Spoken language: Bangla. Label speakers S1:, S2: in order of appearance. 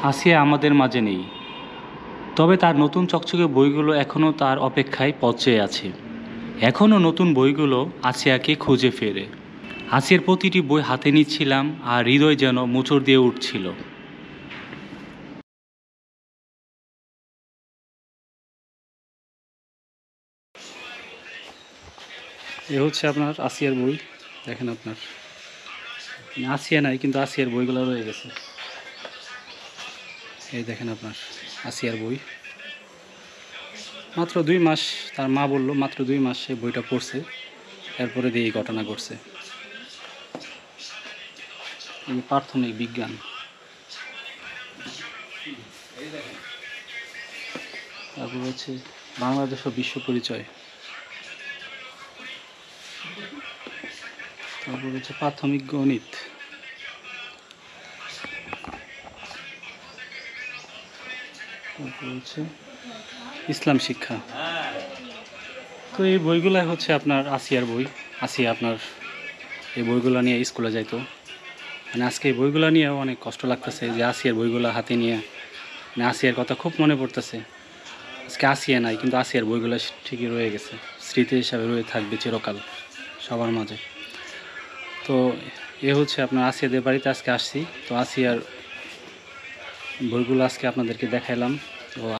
S1: আসিয়া আমাদের মাঝে নেই, তবে তার নতুন চকচকে বইগুলো এখনও তার অপেক্ষায় পচে আছে। এখনও নতুন বইগুলো আসিয়াকে খুঁজে ফেরে। আসিয়ার প্রতিটি বই হাতে নিচ্ছিলাম আর হৃদয় যেন মোচড় দিয়ে উঠছিল। এ হচ্ছে আপনার আসিয়ার বই। দেখেন আপনার আসিয়া নাই, কিন্তু আসিয়ার বইগুলো রয়ে গেছে। এই দেখেন আপনার আসিয়ার বই। মাত্র 2 মাস, তার মা বলল মাত্র 2 মাস সে বইটা পড়ছে, এরপরে দিয়ে এই ঘটনা ঘটছে। প্রাথমিক বিজ্ঞান। তারপর হচ্ছে বাংলাদেশ ও বিশ্ব পরিচয়। তারপর হচ্ছে প্রাথমিক গণিত। তারপর হচ্ছে ইসলাম শিক্ষা। তো এই বইগুলাই হচ্ছে আপনার আসিয়ার বই। আসিয়া আপনার এই বইগুলো নিয়ে স্কুলে যাইতো। মানে আজকে এই বইগুলো নিয়েও অনেক কষ্ট লাগতেছে যে আসিয়ার বইগুলো হাতে নিয়ে, মানে আসিয়ার কথা খুব মনে পড়তেছে। আজকে আসিয়া নাই, কিন্তু আসিয়ার বইগুলো ঠিকই রয়ে গেছে, স্মৃতি হিসাবে রয়ে থাকবে চিরকাল সবার মাঝে। তো এ হচ্ছে আপনার আসিয়াদের বাড়িতে আজকে আসছি। তো আসিয়ার বইগুলো আজকে আপনাদেরকে দেখাইলাম।